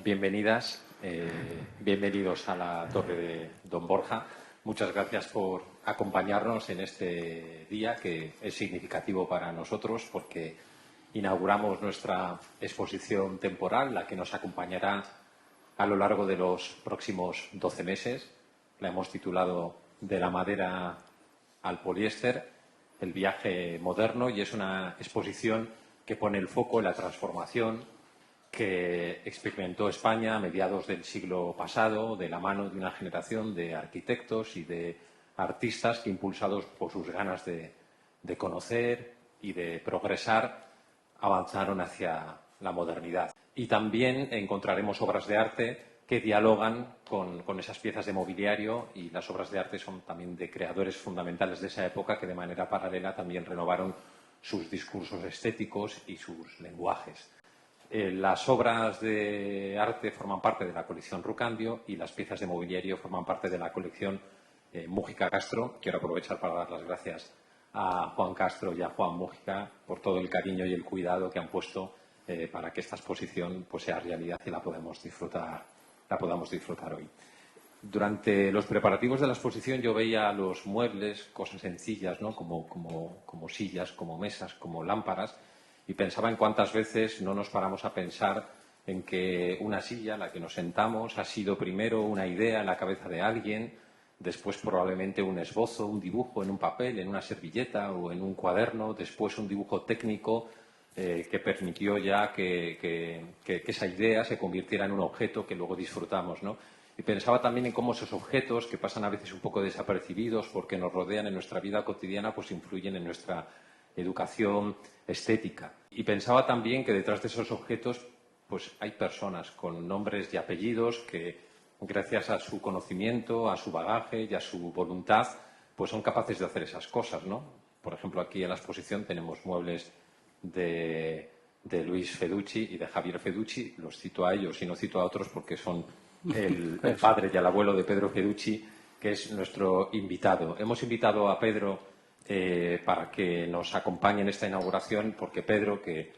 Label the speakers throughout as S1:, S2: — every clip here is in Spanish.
S1: Bienvenidas, bienvenidos a la Torre de Don Borja. Muchas gracias por acompañarnos en este día que es significativo para nosotros porque inauguramos nuestra exposición temporal, la que nos acompañará a lo largo de los próximos 12 meses. La hemos titulado De la madera al poliéster, el viaje moderno, y es una exposición que pone el foco en la transformación que experimentó España a mediados del siglo pasado de la mano de una generación de arquitectos y de artistas que, impulsados por sus ganas de conocer y de progresar, avanzaron hacia la modernidad. Y también encontraremos obras de arte que dialogan con esas piezas de mobiliario, y las obras de arte son también de creadores fundamentales de esa época que de manera paralela también renovaron sus discursos estéticos y sus lenguajes. Las obras de arte forman parte de la colección Rucambio y las piezas de mobiliario forman parte de la colección Múgica Castro. Quiero aprovechar para dar las gracias a Juan Castro y a Juan Múgica por todo el cariño y el cuidado que han puesto para que esta exposición pues, sea realidad y la podamos disfrutar hoy. Durante los preparativos de la exposición yo veía los muebles, cosas sencillas, ¿no? como sillas, como mesas, como lámparas, y pensaba en cuántas veces no nos paramos a pensar en que una silla, en la que nos sentamos, ha sido primero una idea en la cabeza de alguien, después probablemente un esbozo, un dibujo en un papel, en una servilleta o en un cuaderno, después un dibujo técnico que permitió ya que esa idea se convirtiera en un objeto que luego disfrutamos, ¿no? Y pensaba también en cómo esos objetos, que pasan a veces un poco desapercibidos porque nos rodean en nuestra vida cotidiana, pues influyen en nuestra educación estética. Y pensaba también que detrás de esos objetos pues hay personas con nombres y apellidos que, gracias a su conocimiento, a su bagaje y a su voluntad, pues son capaces de hacer esas cosas, ¿no? Por ejemplo, aquí en la exposición tenemos muebles de Luis Feducci y de Javier Feducci. Los cito a ellos y no cito a otros porque son el padre y el abuelo de Pedro Feducci, que es nuestro invitado. Hemos invitado a Pedro para que nos acompañe en esta inauguración, porque Pedro, que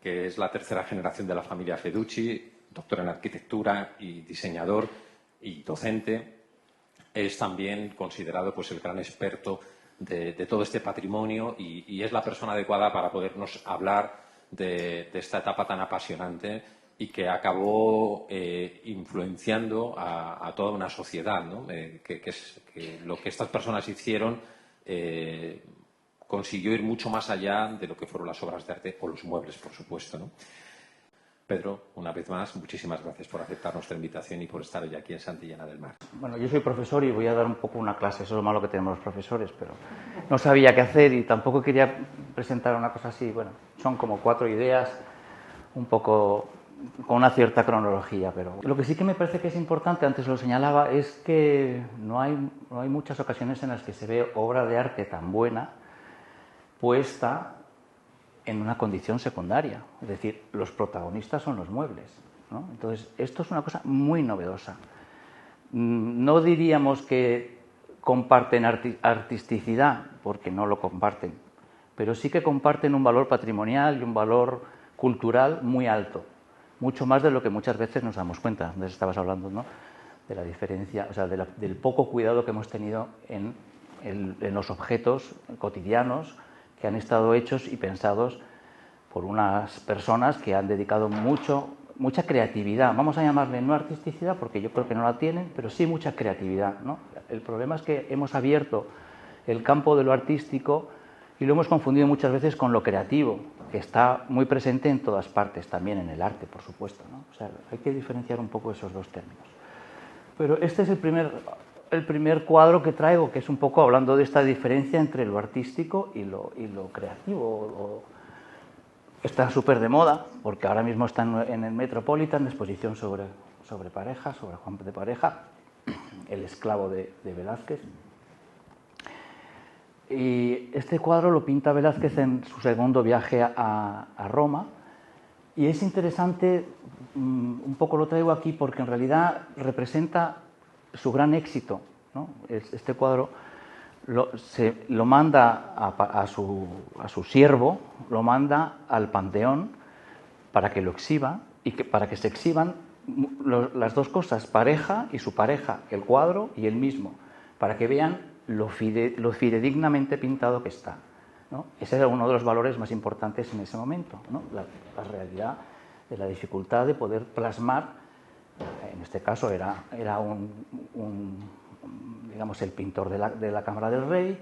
S1: es la tercera generación de la familia Feducci, doctor en arquitectura y diseñador y docente, es también considerado pues, el gran experto de todo este patrimonio y es la persona adecuada para podernos hablar de esta etapa tan apasionante y que acabó influenciando a toda una sociedad, ¿no? Que lo que estas personas hicieron consiguió ir mucho más allá de lo que fueron las obras de arte o los muebles, por supuesto, ¿no? Pedro, una vez más, muchísimas gracias por aceptar nuestra invitación y por estar hoy aquí en Santillana del Mar.
S2: Bueno, yo soy profesor y voy a dar un poco una clase, eso es lo malo que tenemos los profesores, pero no sabía qué hacer y tampoco quería presentar una cosa así. Bueno, son como 4 ideas, un poco con una cierta cronología, pero lo que sí que me parece que es importante, antes lo señalaba, es que no hay muchas ocasiones en las que se ve obra de arte tan buena puesta en una condición secundaria, es decir, los protagonistas son los muebles, ¿no? Entonces, esto es una cosa muy novedosa. No diríamos que comparten artisticidad, porque no lo comparten, pero sí que comparten un valor patrimonial y un valor cultural muy alto, mucho más de lo que muchas veces nos damos cuenta. Antes estabas hablando, ¿no?, de la diferencia, o sea, del poco cuidado que hemos tenido en los objetos cotidianos que han estado hechos y pensados por unas personas que han dedicado mucha creatividad. Vamos a llamarle no artisticidad porque yo creo que no la tienen, pero sí mucha creatividad, ¿no? El problema es que hemos abierto el campo de lo artístico y lo hemos confundido muchas veces con lo creativo, que está muy presente en todas partes, también en el arte, por supuesto, ¿no? O sea, hay que diferenciar un poco esos dos términos. Pero este es el primer cuadro que traigo, que es un poco hablando de esta diferencia entre lo artístico y lo creativo. Está súper de moda, porque ahora mismo está en el Metropolitan, exposición sobre Pareja, sobre Juan de Pareja, el esclavo de Velázquez. Y este cuadro lo pinta Velázquez en su segundo viaje a Roma, y es interesante, un poco lo traigo aquí porque en realidad representa su gran éxito, ¿no? Este cuadro lo manda a su siervo, lo manda al Panteón para que lo exhiba y para que se exhiban las dos cosas, pareja y su pareja, el cuadro y él mismo, para que vean lo fidedignamente pintado que está, ¿no? Ese era uno de los valores más importantes en ese momento, ¿no? La realidad de la dificultad de poder plasmar, en este caso era digamos, el pintor de la Cámara del Rey,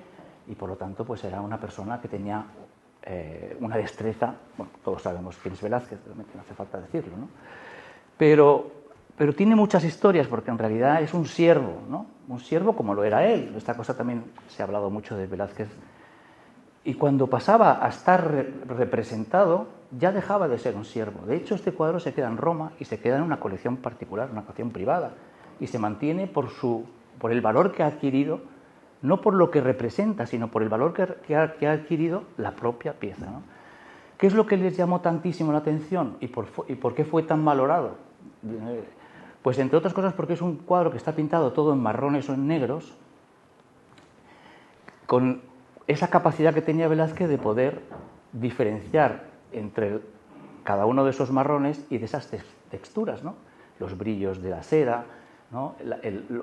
S2: y por lo tanto pues era una persona que tenía una destreza, bueno, todos sabemos quién es Velázquez, realmente no hace falta decirlo, ¿no? Pero tiene muchas historias, porque en realidad es un siervo, ¿no? Un siervo como lo era él. Esta cosa también se ha hablado mucho de Velázquez. Y cuando pasaba a estar representado, ya dejaba de ser un siervo. De hecho, este cuadro se queda en Roma y se queda en una colección particular, una colección privada, y se mantiene por el valor que ha adquirido, no por lo que representa, sino por el valor que ha adquirido la propia pieza, ¿no? ¿Qué es lo que les llamó tantísimo la atención y por qué fue tan valorado? Pues entre otras cosas porque es un cuadro que está pintado todo en marrones o en negros, con esa capacidad que tenía Velázquez de poder diferenciar entre cada uno de esos marrones y de esas texturas, ¿no? Los brillos de la cera, ¿no?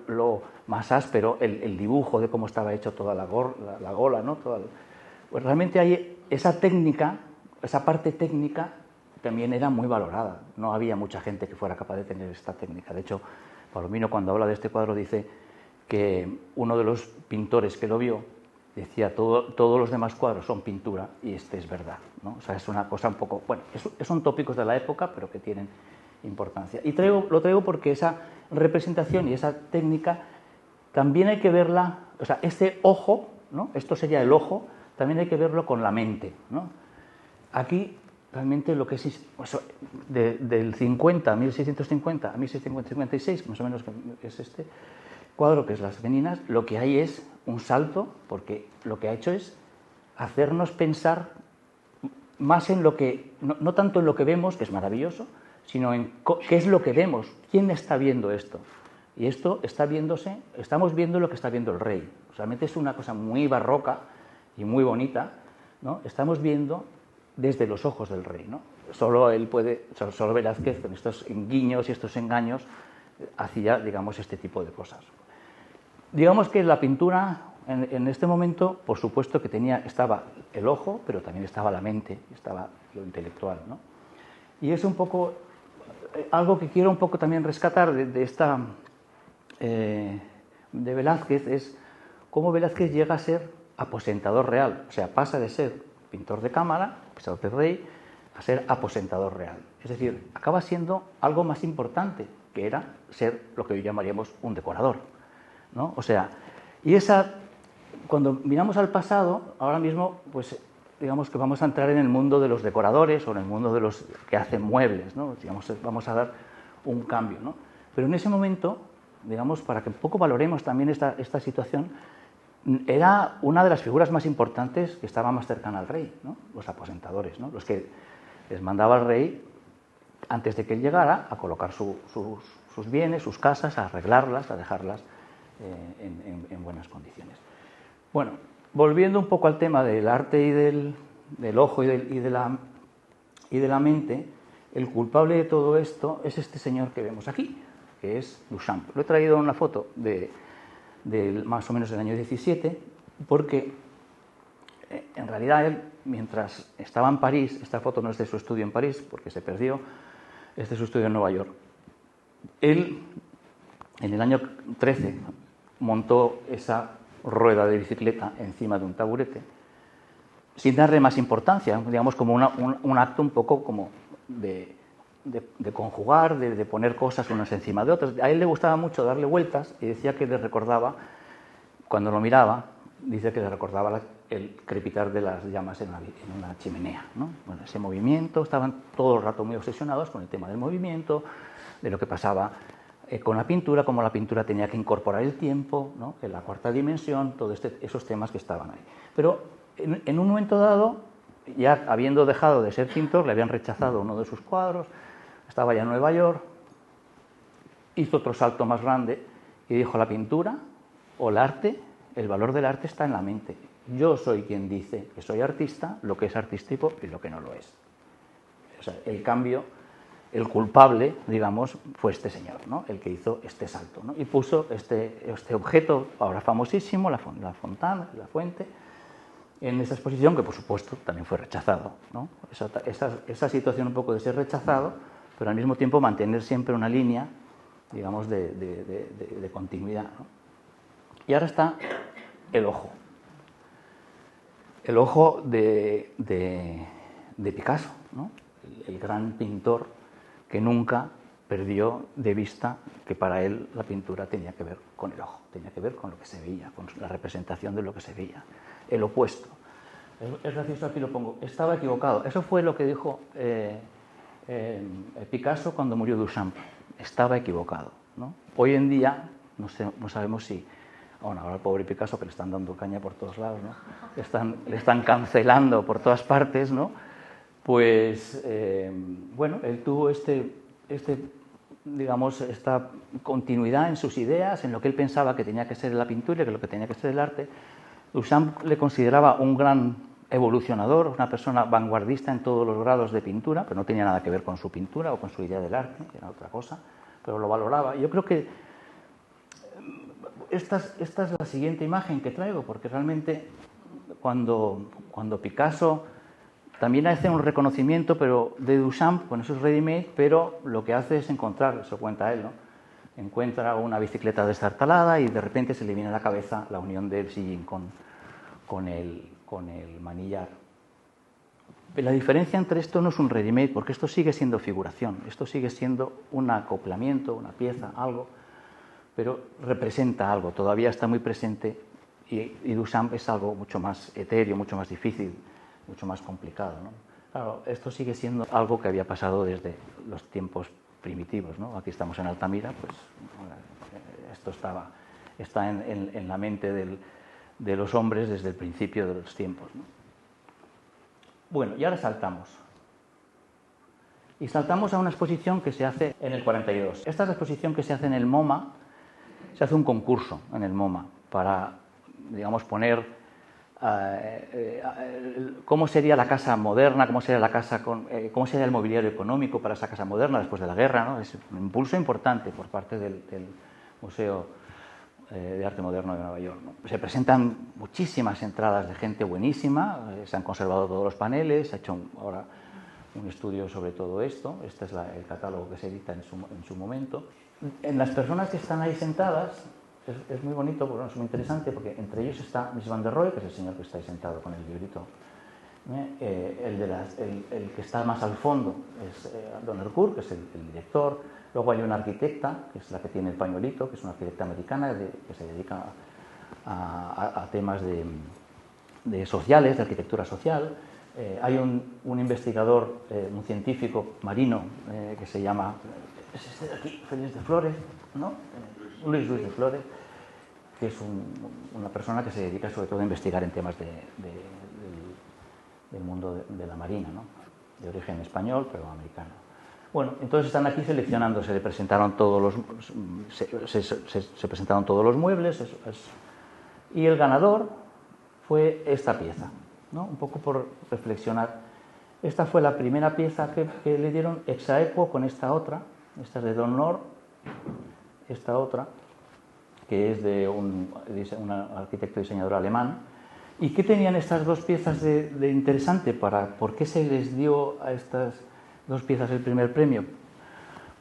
S2: Lo más áspero, el dibujo de cómo estaba hecho toda la gola, ¿no? Pues realmente hay esa técnica, esa parte técnica también era muy valorada. No había mucha gente que fuera capaz de tener esta técnica. De hecho, Palomino, cuando habla de este cuadro, dice que uno de los pintores que lo vio decía: todos los demás cuadros son pintura y este es verdad, ¿no? O sea, es una cosa un poco... Bueno, son tópicos de la época, pero que tienen importancia. Y lo traigo porque esa representación y esa técnica también hay que verla... O sea, este ojo, ¿no? Esto sería el ojo, también hay que verlo con la mente, ¿no? Aquí realmente lo que es del 50, 1650 a 1656, más o menos, que es este cuadro, que es Las Meninas, lo que hay es un salto, porque lo que ha hecho es hacernos pensar más en lo que, no tanto en lo que vemos, que es maravilloso, sino en qué es lo que vemos, quién está viendo esto. Y esto estamos viendo lo que está viendo el rey. Realmente es una cosa muy barroca y muy bonita, ¿no? Estamos viendo desde los ojos del rey, ¿no? Solo Velázquez, con estos guiños y estos engaños, hacía, digamos, este tipo de cosas. Digamos que la pintura, en este momento, por supuesto que estaba el ojo, pero también estaba la mente, estaba lo intelectual, ¿no? Y es un poco algo que quiero un poco también rescatar de Velázquez, es cómo Velázquez llega a ser aposentador real, o sea, pasa de ser pintor de cámara, pintor de rey, a ser aposentador real. Es decir, acaba siendo algo más importante, que era ser lo que hoy llamaríamos un decorador, ¿no? O sea, cuando miramos al pasado, ahora mismo, pues digamos que vamos a entrar en el mundo de los decoradores o en el mundo de los que hacen muebles, ¿no? Digamos, vamos a dar un cambio, ¿no? Pero en ese momento, digamos, para que un poco valoremos también esta situación, era una de las figuras más importantes que estaba más cercana al rey, ¿no? Los aposentadores, ¿no? Los que les mandaba al rey, antes de que él llegara, a colocar sus bienes, sus casas, a arreglarlas, a dejarlas en buenas condiciones. Bueno, volviendo un poco al tema del arte y del ojo y de la mente, el culpable de todo esto es este señor que vemos aquí, que es Duchamp. Lo he traído una foto de más o menos del año 17, porque en realidad él, mientras estaba en París, esta foto no es de su estudio en París, porque se perdió, es de su estudio en Nueva York. Él, en el año 13, montó esa rueda de bicicleta encima de un taburete, sin darle más importancia, digamos como un acto un poco como de conjugar, de poner cosas unas encima de otras. A él le gustaba mucho darle vueltas y decía que le recordaba, cuando lo miraba, dice que le recordaba el crepitar de las llamas en una chimenea, ¿no? Bueno, ese movimiento, estaban todo el rato muy obsesionados con el tema del movimiento, de lo que pasaba con la pintura, cómo la pintura tenía que incorporar el tiempo, ¿no? En la cuarta dimensión, todos esos temas que estaban ahí. Pero en un momento dado, ya habiendo dejado de ser pintor, le habían rechazado uno de sus cuadros, estaba ya en Nueva York, hizo otro salto más grande y dijo: la pintura o el arte, el valor del arte está en la mente. Yo soy quien dice que soy artista, lo que es artístico y lo que no lo es. O sea, el cambio el culpable, digamos, fue este señor, ¿no? El que hizo este salto, ¿no? Y puso este objeto, ahora famosísimo, la fontana, la fuente, en esa exposición que, por supuesto, también fue rechazado, ¿no? Esa situación un poco de ser rechazado, pero al mismo tiempo mantener siempre una línea, digamos, de continuidad, ¿no? Y ahora está el ojo. El ojo de Picasso, ¿no? El gran pintor que nunca perdió de vista que para él la pintura tenía que ver con el ojo, tenía que ver con lo que se veía, con la representación de lo que se veía, el opuesto. Es gracioso, aquí lo pongo, estaba equivocado. Eso fue lo que dijo Picasso cuando murió Duchamp, estaba equivocado, ¿no? Hoy en día no sabemos si... Bueno, ahora el pobre Picasso, que le están dando caña por todos lados, ¿no? Le están cancelando por todas partes, ¿no? Pues, bueno, él tuvo digamos, esta continuidad en sus ideas, en lo que él pensaba que tenía que ser la pintura y que lo que tenía que ser el arte. Duchamp le consideraba un gran evolucionador, una persona vanguardista en todos los grados de pintura, pero no tenía nada que ver con su pintura o con su idea del arte, que era otra cosa, pero lo valoraba. Yo creo que esta es la siguiente imagen que traigo, porque realmente cuando Picasso también hace un reconocimiento pero de Duchamp con esos ready-made, pero lo que hace es encontrar, eso cuenta él, ¿no? Encuentra una bicicleta destartalada y de repente se le viene a la cabeza la unión del sillín con el manillar. La diferencia entre esto no es un ready-made, porque esto sigue siendo figuración, esto sigue siendo un acoplamiento, una pieza, algo, pero representa algo, todavía está muy presente, y Duchamp es algo mucho más etéreo, mucho más difícil, mucho más complicado, ¿no? Claro, esto sigue siendo algo que había pasado desde los tiempos primitivos, ¿no? Aquí estamos en Altamira, pues esto está en la mente de los hombres desde el principio de los tiempos, ¿no? Bueno, y ahora saltamos. Y saltamos a una exposición que se hace en el 42. Esta es la exposición que se hace en el MoMA. Se hace un concurso en el MoMA para, digamos, poner cómo sería la casa moderna, cómo sería el mobiliario económico para esa casa moderna después de la guerra, ¿no? Es un impulso importante por parte del Museo de Arte Moderno de Nueva York, ¿no? Se presentan muchísimas entradas de gente buenísima, se han conservado todos los paneles, se ha hecho ahora un estudio sobre todo esto. Este es el catálogo que se edita en su momento. En las personas que están ahí sentadas, es muy bonito, porque es muy interesante, porque entre ellos está Mies van der Rohe, que es el señor que está ahí sentado con el librito. El que está más al fondo es Donnercourt, que es el director. Luego hay una arquitecta, que es la que tiene el pañuelito, que es una arquitecta americana que se dedica a temas de sociales, de arquitectura social. Hay un investigador, un científico marino, que se llama, es este de aquí, Félix de Flores, ¿no? Luis de Flores, que es una persona que se dedica sobre todo a investigar en temas del mundo de la marina, ¿no? De origen español, pero americano. Bueno, entonces están aquí seleccionando, se presentaron todos los muebles, y el ganador fue esta pieza, ¿no? Un poco por reflexionar. Esta fue la primera pieza que le dieron ex aequo con esta otra. Esta es de Don Nord, esta otra, que es de un arquitecto y diseñador alemán. ¿Y qué tenían estas dos piezas de interesante? ¿Por qué se les dio a estas dos piezas el primer premio?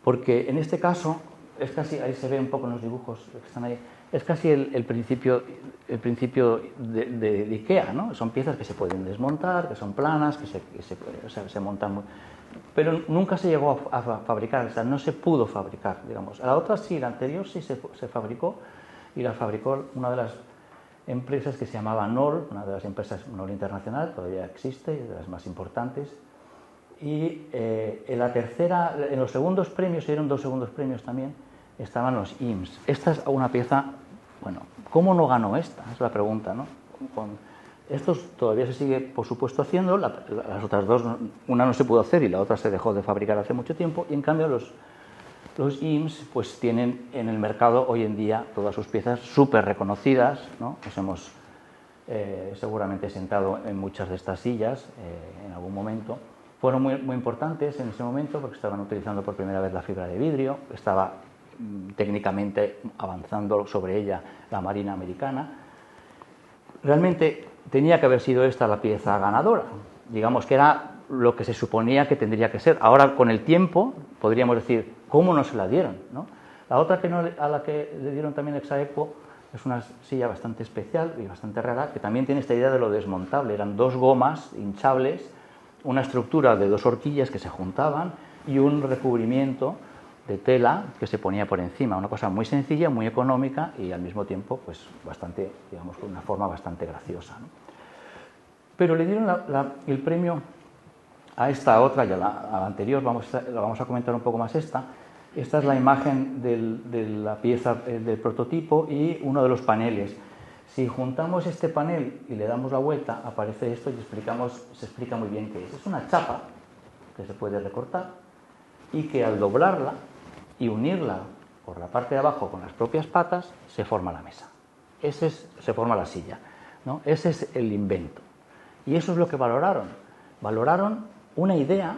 S2: Porque en este caso, es casi, ahí se ve un poco en los dibujos que están ahí, es casi el principio de IKEA, ¿no? Son piezas que se pueden desmontar, que son planas, que se montan muy... Pero nunca se llegó a fabricar, o sea, no se pudo fabricar, digamos. A la otra sí, la anterior sí se fabricó, y la fabricó una de las empresas que se llamaba Knoll, una de las empresas Knoll Internacional, todavía existe, de las más importantes. Y en la tercera, en los segundos premios, se dieron dos segundos premios también, estaban los IMSS. Esta es una pieza, bueno, ¿cómo no ganó esta? Es la pregunta, ¿no? Estos todavía se sigue, por supuesto, haciendo, las otras dos, una no se pudo hacer y la otra se dejó de fabricar hace mucho tiempo, y en cambio los IMSS pues tienen en el mercado hoy en día todas sus piezas súper reconocidas, ¿no? Nos hemos seguramente sentado en muchas de estas sillas en algún momento, fueron muy importantes en ese momento porque estaban utilizando por primera vez la fibra de vidrio, estaba técnicamente avanzando sobre ella la Marina americana. Realmente tenía que haber sido esta la pieza ganadora, digamos que era lo que se suponía que tendría que ser. Ahora, con el tiempo, podríamos decir, ¿cómo no se la dieron?, ¿no? La otra a la que le dieron también Exaequo es una silla bastante especial y bastante rara, que también tiene esta idea de lo desmontable. Eran dos gomas hinchables, una estructura de dos horquillas que se juntaban y un recubrimiento de tela que se ponía por encima. Una cosa muy sencilla, muy económica y al mismo tiempo, pues bastante, digamos, con una forma bastante graciosa, ¿no? Pero le dieron el premio a esta otra y a la anterior, la vamos a comentar un poco más esta. Esta es la imagen de la pieza del prototipo y uno de los paneles. Si juntamos este panel y le damos la vuelta, aparece esto y se explica muy bien qué es. Es una chapa que se puede recortar y que al doblarla y unirla por la parte de abajo con las propias patas, se forma la mesa. Se forma la silla, ¿no? Ese es el invento. Y eso es lo que valoraron. Valoraron una idea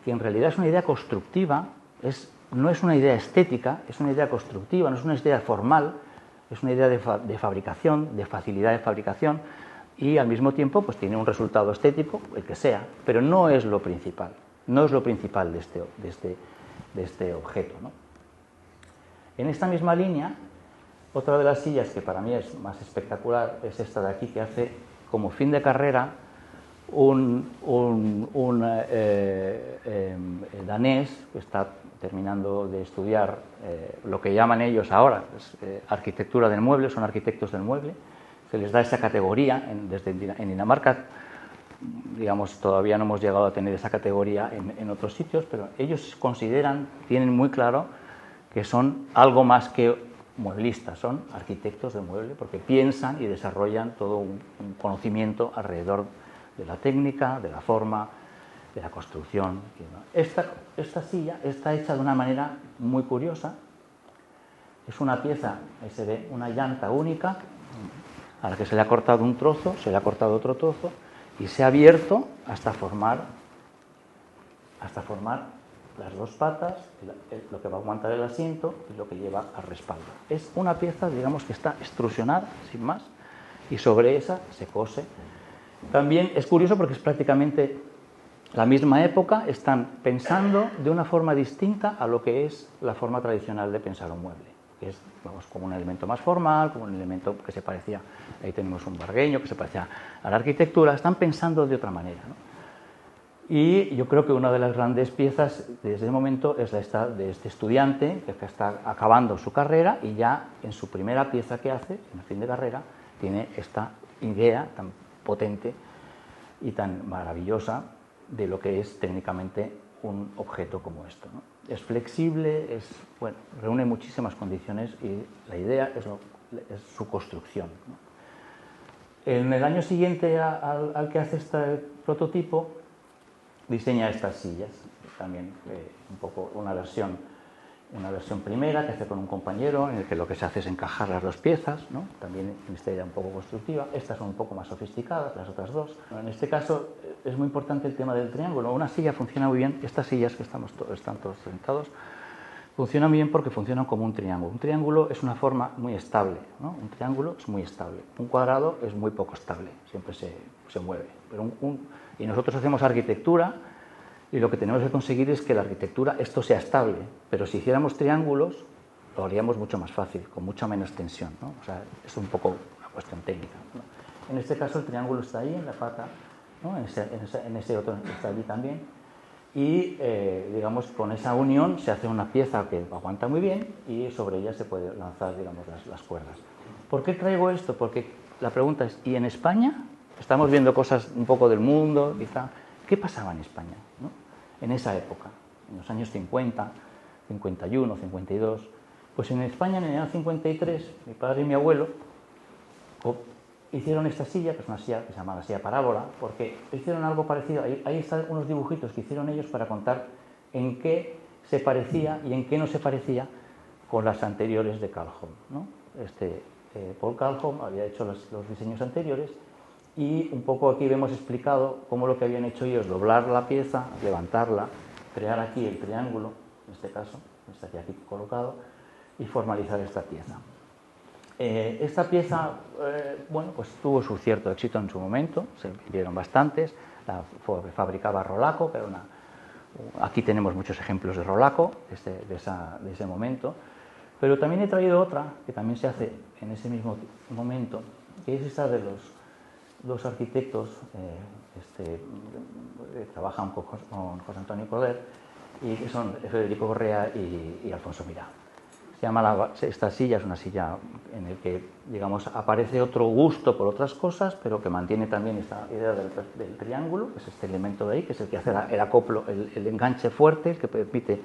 S2: que en realidad es una idea constructiva, no es una idea estética, es una idea constructiva, no es una idea formal, es una idea de fabricación, de facilidad de fabricación y al mismo tiempo pues tiene un resultado estético, el que sea, pero no es lo principal, no es lo principal de este objeto, ¿no? En esta misma línea, otra de las sillas que para mí es más espectacular es esta de aquí, que hace como fin de carrera un danés que está terminando de estudiar lo que llaman ellos ahora arquitectura del mueble, son arquitectos del mueble, se les da esa categoría en Dinamarca, digamos, todavía no hemos llegado a tener esa categoría en otros sitios, pero ellos tienen muy claro que son algo más que mueblistas, son arquitectos del mueble porque piensan y desarrollan todo un conocimiento alrededor de la técnica, de la forma, de la construcción. Esta silla está hecha de una manera muy curiosa. Es una pieza, ahí se ve una llanta única a la que se le ha cortado un trozo, se le ha cortado otro trozo y se ha abierto hasta formar las dos patas, lo que va a aguantar el asiento y lo que lleva al respaldo. Es una pieza, digamos, que está extrusionada, sin más, y sobre esa se cose. También es curioso porque es prácticamente la misma época, están pensando de una forma distinta a lo que es la forma tradicional de pensar un mueble, que es, vamos, como un elemento más formal, como un elemento que se parecía, ahí tenemos un vargueño que se parecía a la arquitectura, están pensando de otra manera, ¿no? Y yo creo que una de las grandes piezas desde el momento es esta de este estudiante que está acabando su carrera y ya en su primera pieza que hace, en el fin de carrera, tiene esta idea tan potente y tan maravillosa de lo que es técnicamente un objeto como esto, ¿no? Es flexible, reúne muchísimas condiciones y la idea es su construcción, ¿no? En el año siguiente al que hace este prototipo, diseña estas sillas, también un poco una versión primera que hace con un compañero, en el que lo que se hace es encajar las dos piezas, ¿no? También en esta idea un poco constructiva. Estas son un poco más sofisticadas, las otras dos. En este caso es muy importante el tema del triángulo. Una silla funciona muy bien, estas sillas que están todos sentados, funcionan bien porque funcionan como un triángulo. Un triángulo es una forma muy estable, ¿no? Un triángulo es muy estable. Un cuadrado es muy poco estable, siempre se mueve. Pero y nosotros hacemos arquitectura y lo que tenemos que conseguir es que la arquitectura, esto sea estable, pero si hiciéramos triángulos lo haríamos mucho más fácil, con mucha menos tensión, ¿no? O sea, es un poco una cuestión técnica, ¿no? En este caso el triángulo está ahí en la pata, ¿no? En ese otro está allí también y digamos con esa unión se hace una pieza que aguanta muy bien y sobre ella se puede lanzar, digamos, las cuerdas. ¿Por qué traigo esto? Porque la pregunta es, ¿y en España? Estamos viendo cosas un poco del mundo, quizá. ¿Qué pasaba en España, ¿no? En esa época, en los años 50, 51, 52? Pues en España, en el año 53, mi padre y mi abuelo hicieron esta silla, que es una silla que se llama la silla parábola, porque hicieron algo parecido. Ahí están unos dibujitos que hicieron ellos para contar en qué se parecía y en qué no se parecía con las anteriores de Calhoun, ¿no? Paul Calhoun había hecho los diseños anteriores y un poco aquí vemos explicado cómo lo que habían hecho ellos, doblar la pieza, levantarla, crear aquí el triángulo, en este caso, está aquí colocado, y formalizar esta pieza. Esta pieza, bueno, pues tuvo su cierto éxito en su momento, se vendieron bastantes, la fabricaba Rolaco, que era aquí tenemos muchos ejemplos de Rolaco, de ese momento, pero también he traído otra, que también se hace en ese mismo momento, que es esta de los dos arquitectos que trabajan con José Antonio Coder, y que son Federico Correa y Alfonso Mirá. Se llama esta silla, es una silla en la que, digamos, aparece otro gusto por otras cosas, pero que mantiene también esta idea del triángulo, que es este elemento de ahí, que es el que hace el acoplo, el enganche fuerte, el que permite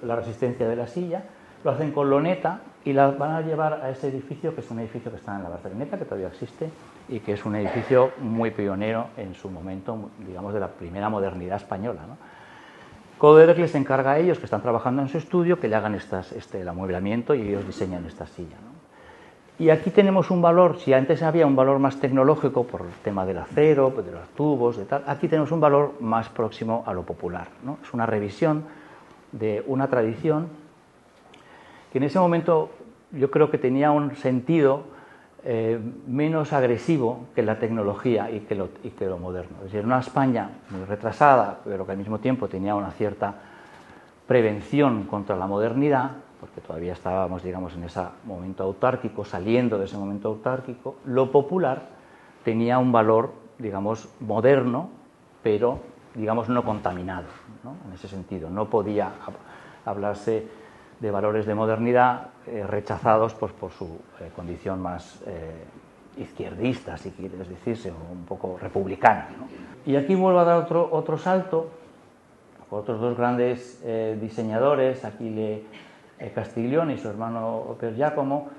S2: la resistencia de la silla. Lo hacen con loneta y la van a llevar a ese edificio, que es un edificio que está en la Barceloneta, que todavía existe, y que es un edificio muy pionero en su momento, digamos, de la primera modernidad española, ¿no? Coder les encarga a ellos, que están trabajando en su estudio, que le hagan el amueblamiento y ellos diseñan esta silla, ¿no? Y aquí tenemos un valor, si antes había un valor más tecnológico por el tema del acero, de los tubos, de tal, aquí tenemos un valor más próximo a lo popular, ¿no? Es una revisión de una tradición que en ese momento yo creo que tenía un sentido menos agresivo que la tecnología y que lo moderno. Es decir, una España muy retrasada, pero que al mismo tiempo tenía una cierta prevención contra la modernidad, porque todavía estábamos, digamos, en ese momento autárquico, saliendo de ese momento autárquico. Lo popular tenía un valor, digamos, moderno, pero, digamos, no contaminado, ¿no? En ese sentido, no podía hablarse de valores de modernidad rechazados pues, por su condición más izquierdista, si quieres decirse, o un poco republicana, ¿no? Y aquí vuelvo a dar otro salto, otros dos grandes diseñadores, Achille Castiglione y su hermano Pier Giacomo,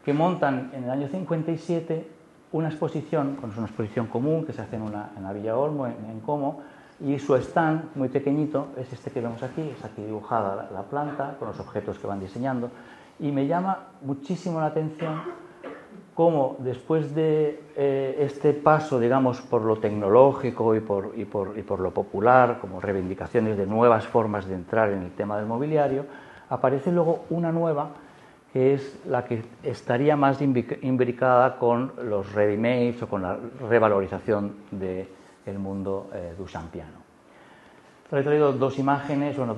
S2: que montan en el año 57 una exposición, con una exposición común que se hace en la Villa Olmo, en Como, y su stand, muy pequeñito, es este que vemos aquí, es aquí dibujada la planta con los objetos que van diseñando, y me llama muchísimo la atención cómo después de este paso, digamos, por lo tecnológico y por lo popular, como reivindicaciones de nuevas formas de entrar en el tema del mobiliario, aparece luego una nueva, que es la que estaría más imbricada con los ready-mades o con la revalorización del mundo duchampiano. He traído dos imágenes, bueno,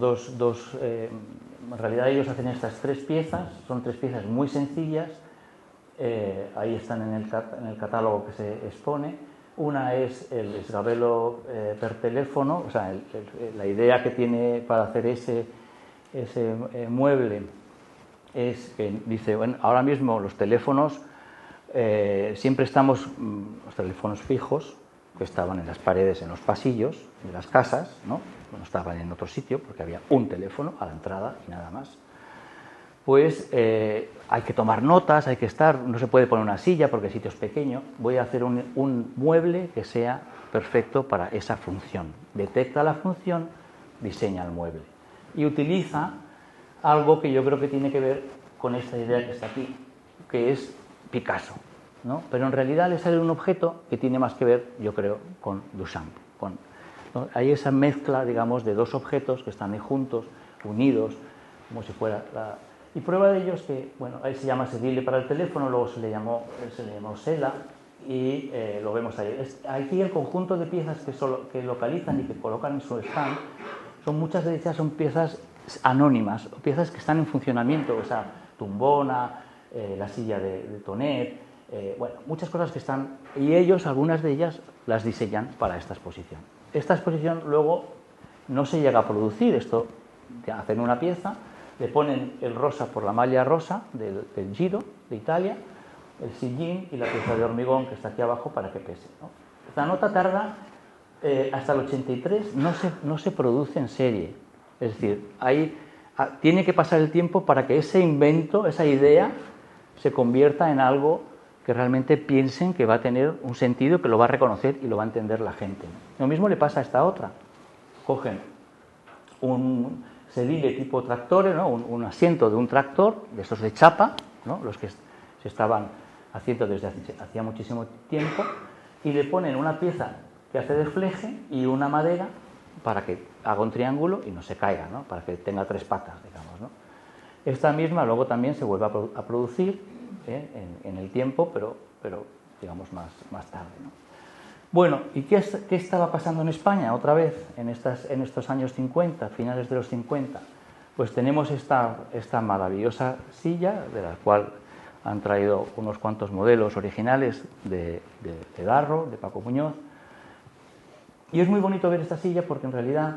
S2: en realidad ellos hacen estas tres piezas, son tres piezas muy sencillas, ahí están en el catálogo que se expone. Una es el sgabello per teléfono, o sea, la idea que tiene para hacer ese mueble es que dice, bueno, ahora mismo los teléfonos, siempre estamos, los teléfonos fijos, que estaban en las paredes, en los pasillos de las casas, ¿no? No estaban en otro sitio porque había un teléfono a la entrada y nada más. Pues hay que tomar notas, hay que estar, no se puede poner una silla porque el sitio es pequeño. Voy a hacer un mueble que sea perfecto para esa función. Detecta la función, diseña el mueble. Y utiliza algo que yo creo que tiene que ver con esta idea que está aquí, que es Picasso, ¿no? Pero en realidad le sale un objeto que tiene más que ver, yo creo, con Duchamp. ¿No? Hay esa mezcla, digamos, de dos objetos que están ahí juntos, unidos, como si fuera Y prueba de ello es que, bueno, ahí se llama Sedile para el teléfono, luego se le llamó Sela, y lo vemos ahí. Aquí el conjunto de piezas que localizan y que colocan en su stand, muchas de ellas son piezas anónimas, o piezas que están en funcionamiento, o sea, tumbona, la silla de Tonet, bueno, muchas cosas que están, y ellos, algunas de ellas, las diseñan para esta exposición. Esta exposición luego no se llega a producir, esto, hacen una pieza, le ponen el rosa por la malla rosa del Giro de Italia, el sillín y la pieza de hormigón que está aquí abajo para que pese, ¿no? Esta nota tarda hasta el 83, no se produce en serie, es decir, tiene que pasar el tiempo para que ese invento, esa idea, se convierta en algo que realmente piensen que va a tener un sentido, que lo va a reconocer y lo va a entender la gente, ¿no? Lo mismo le pasa a esta otra. Cogen un sedile tipo tractore, ¿no? un asiento de un tractor, de esos de chapa, ¿no? Los que se estaban haciendo desde hacía muchísimo tiempo, y le ponen una pieza que hace de fleje y una madera para que haga un triángulo y no se caiga, ¿no? Para que tenga 3 patas, digamos, ¿no? Esta misma luego también se vuelve a producir en el tiempo, pero digamos más tarde, ¿no? Bueno, ¿y qué estaba pasando en España otra vez en estos años 50, finales de los 50? Pues tenemos esta maravillosa silla, de la cual han traído unos cuantos modelos originales de Darro, de Paco Muñoz. Y es muy bonito ver esta silla porque en realidad,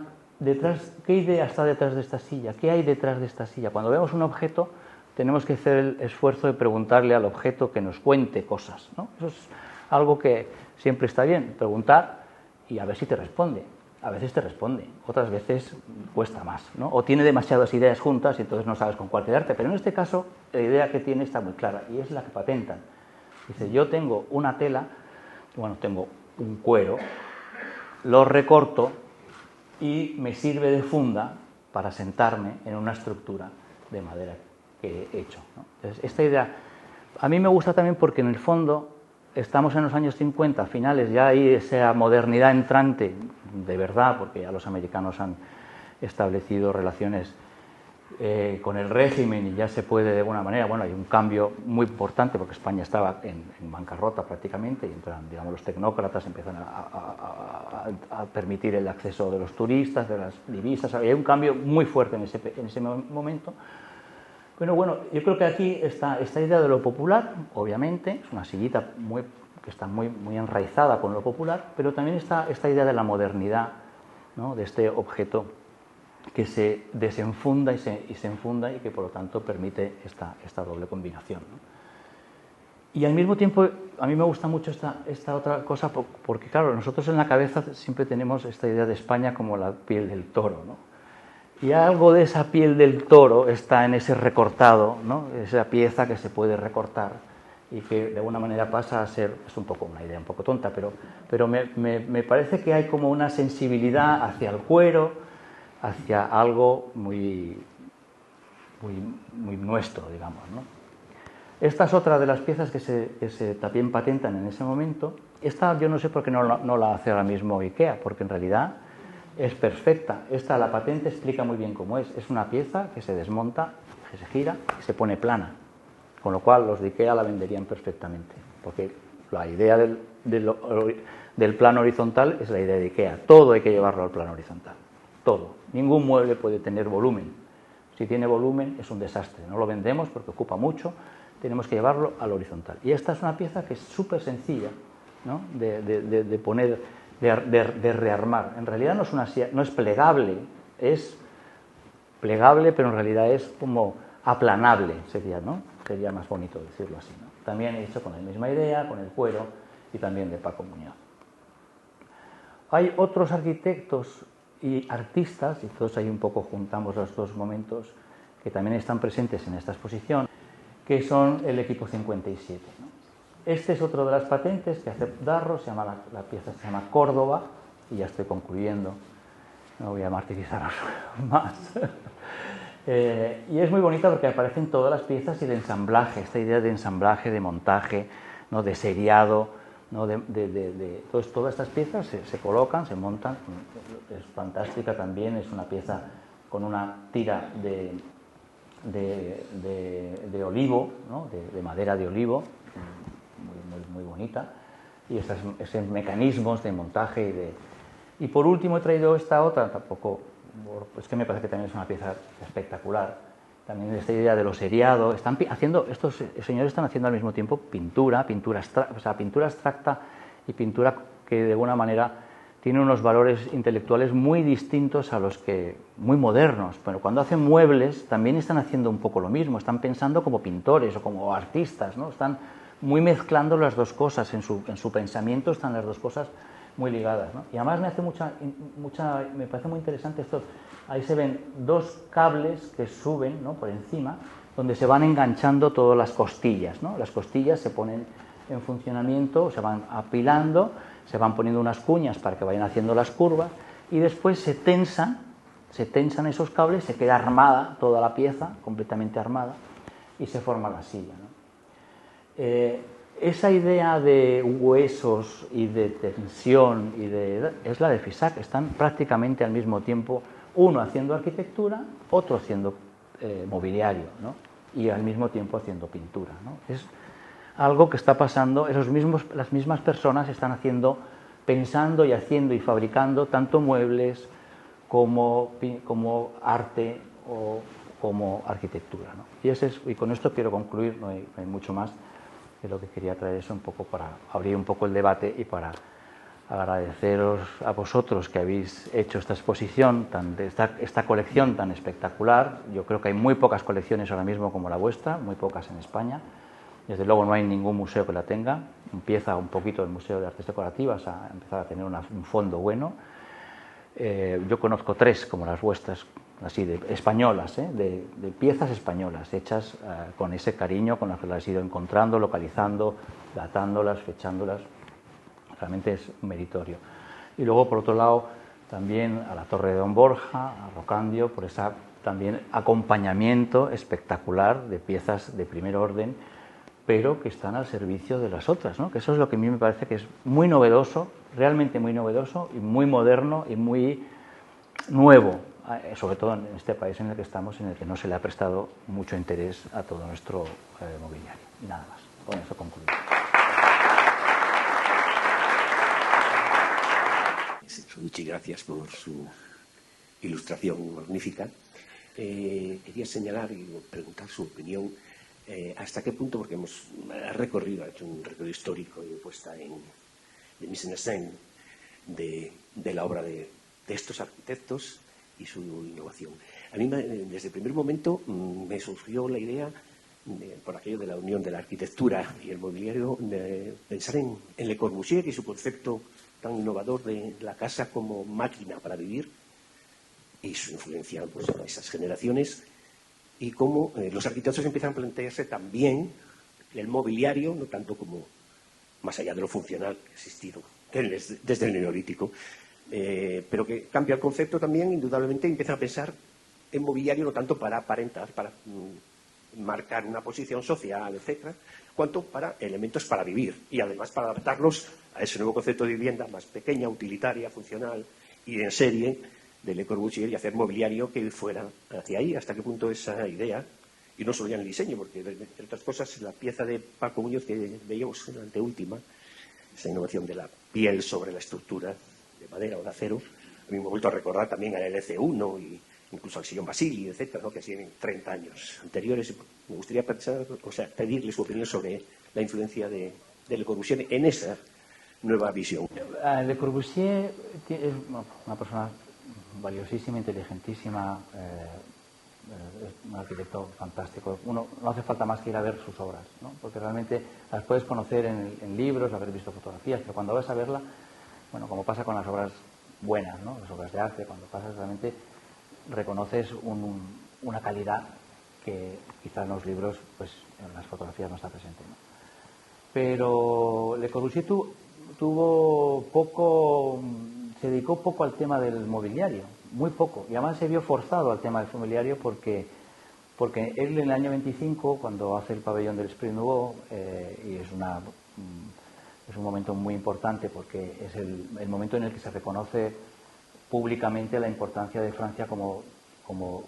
S2: ¿qué idea está detrás de esta silla? ¿Qué hay detrás de esta silla? Cuando vemos un objeto, tenemos que hacer el esfuerzo de preguntarle al objeto que nos cuente cosas, ¿no? Eso es algo que siempre está bien, preguntar y a ver si te responde. A veces te responde, otras veces cuesta más, ¿no? O tiene demasiadas ideas juntas y entonces no sabes con cuál quedarte. Pero en este caso, la idea que tiene está muy clara y es la que patentan. Dice, yo tengo una tela, bueno, tengo un cuero, lo recorto y me sirve de funda para sentarme en una estructura de madera que he hecho, ¿no? Entonces, esta idea a mí me gusta también porque en el fondo estamos en los años 50, finales, ya hay esa modernidad entrante de verdad, porque ya los americanos han establecido relaciones con el régimen y ya se puede de alguna manera, bueno, hay un cambio muy importante porque España estaba en bancarrota prácticamente y entran, digamos, los tecnócratas empiezan a permitir el acceso de los turistas, de las divisas, hay un cambio muy fuerte en ese momento. Pero bueno, yo creo que aquí está esta idea de lo popular, obviamente, es una sillita que está muy enraizada con lo popular, pero también está esta idea de la modernidad, ¿no? De este objeto que se desenfunda y se enfunda y que por lo tanto permite esta doble combinación, ¿no? Y al mismo tiempo a mí me gusta mucho esta otra cosa porque claro, nosotros en la cabeza siempre tenemos esta idea de España como la piel del toro, ¿no? Y algo de esa piel del toro está en ese recortado, ¿no? Esa pieza que se puede recortar y que de alguna manera pasa a ser, es un poco una idea un poco tonta, pero me parece que hay como una sensibilidad hacia el cuero, hacia algo muy nuestro, digamos, ¿no? Esta es otra de las piezas que se también patentan en ese momento. Esta yo no sé por qué no la hace ahora mismo IKEA, porque en realidad es perfecta. Esta, la patente explica muy bien cómo es. Es una pieza que se desmonta, que se gira y se pone plana. Con lo cual los de IKEA la venderían perfectamente. Porque la idea del plano horizontal es la idea de IKEA. Todo hay que llevarlo al plano horizontal. Todo. Ningún mueble puede tener volumen. Si tiene volumen es un desastre. No lo vendemos porque ocupa mucho. Tenemos que llevarlo al horizontal. Y esta es una pieza que es súper sencilla, ¿no? de poner, de rearmar. En realidad no es plegable, es plegable, pero en realidad es como aplanable, sería, ¿no? Sería más bonito decirlo así, ¿no? También hecho con la misma idea, con el cuero y también de Paco Muñoz. Hay otros arquitectos y artistas, y todos ahí un poco juntamos los dos momentos, que también están presentes en esta exposición, que son el equipo 57, ¿no? Este es otro de las patentes que hace Darro, la pieza se llama Córdoba, y ya estoy concluyendo, no voy a martirizaros más. Y es muy bonita porque aparecen todas las piezas y el ensamblaje, esta idea de ensamblaje, de montaje, ¿no? De seriado, ¿no? Entonces, todas estas piezas se colocan, se montan, es fantástica también, es una pieza con una tira de olivo, ¿no? de madera de olivo, muy bonita, y esos mecanismos de montaje y por último he traído esta otra, tampoco, es que me parece que también es una pieza espectacular, también esta idea de lo seriado. Estos señores están haciendo al mismo tiempo pintura abstracta y pintura que de alguna manera tiene unos valores intelectuales muy distintos a los que, muy modernos, pero cuando hacen muebles también están haciendo un poco lo mismo, están pensando como pintores o como artistas, ¿no? Están muy mezclando las dos cosas, en su pensamiento están las dos cosas muy ligadas, ¿no? Y además me parece muy interesante esto, ahí se ven dos cables que suben, ¿no? Por encima, donde se van enganchando todas las costillas, ¿no? Las costillas se ponen en funcionamiento, se van apilando, se van poniendo unas cuñas para que vayan haciendo las curvas y después se tensan esos cables, se queda armada toda la pieza, completamente armada, y se forma la silla, ¿no? esa idea de huesos y de tensión es la de Fisac. Están prácticamente al mismo tiempo, uno haciendo arquitectura, otro haciendo mobiliario, ¿no? Y al mismo tiempo haciendo pintura, ¿no? Es algo que está pasando, las mismas personas están pensando y haciendo y fabricando tanto muebles como arte o como arquitectura, ¿no? Y con esto quiero concluir, no hay mucho más, de lo que quería traer eso un poco para abrir un poco el debate y para agradeceros a vosotros que habéis hecho esta exposición, esta colección tan espectacular. Yo creo que hay muy pocas colecciones ahora mismo como la vuestra, muy pocas en España. Desde luego no hay ningún museo que la tenga. Empieza un poquito el Museo de Artes Decorativas a empezar a tener un fondo bueno. Yo conozco 3 como las vuestras, así de españolas, de piezas españolas hechas con ese cariño con las que las he ido encontrando, localizando, datándolas, fechándolas. Realmente es meritorio. Y luego, por otro lado, también a la Torre de Don Borja, a Rocandio, por ese también acompañamiento espectacular de piezas de primer orden, pero que están al servicio de las otras, ¿no? Que eso es lo que a mí me parece que es muy novedoso, realmente muy novedoso y muy moderno y muy nuevo, sobre todo en este país en el que estamos, en el que no se le ha prestado mucho interés a todo nuestro mobiliario. Y nada más, con eso concluyo.
S3: Muchas gracias por su ilustración magnífica. Quería señalar y preguntar su opinión hasta qué punto, porque hemos recorrido, ha hecho un recorrido histórico y puesta de mise en scène de la obra de estos arquitectos y su innovación. A mí, desde el primer momento, me surgió la idea, por aquello de la unión de la arquitectura y el mobiliario, de pensar en Le Corbusier y su concepto tan innovador de la casa como máquina para vivir y su influencia pues, en esas generaciones, y cómo los arquitectos empiezan a plantearse también el mobiliario, no tanto como más allá de lo funcional que ha existido desde el Neolítico, pero que cambia el concepto también, indudablemente, y empiezan a pensar en mobiliario no tanto para aparentar, para marcar una posición social, etcétera, cuanto para elementos para vivir y además para adaptarlos a ese nuevo concepto de vivienda más pequeña, utilitaria, funcional y en serie de Le Corbusier, y hacer mobiliario que fuera hacia ahí. Hasta qué punto esa idea, y no solo ya en el diseño, porque entre otras cosas la pieza de Paco Muñoz que veíamos en la anteúltima, esa innovación de la piel sobre la estructura de madera o de acero, a mí me ha vuelto a recordar también al LC1 y incluso al sillón Basili, etcétera, ¿no? Que hacían en 30 años anteriores. Me gustaría pensar, pedirle su opinión sobre la influencia de Le Corbusier en esa nueva visión.
S2: Le Corbusier es una persona valiosísima, inteligentísima, es un arquitecto fantástico. No hace falta más que ir a ver sus obras, ¿no? Porque realmente las puedes conocer en libros, haber visto fotografías, pero cuando vas a verla, bueno, como pasa con las obras buenas, ¿no? Las obras de arte, cuando pasas realmente reconoces una calidad que quizás en los libros, pues en las fotografías no está presente, ¿no? Pero Le Corbusier se dedicó poco al tema del mobiliario, muy poco, y además se vio forzado al tema del mobiliario porque él en el año 25, cuando hace el pabellón del Esprit Nouveau, y es un momento muy importante porque es el momento en el que se reconoce públicamente la importancia de Francia como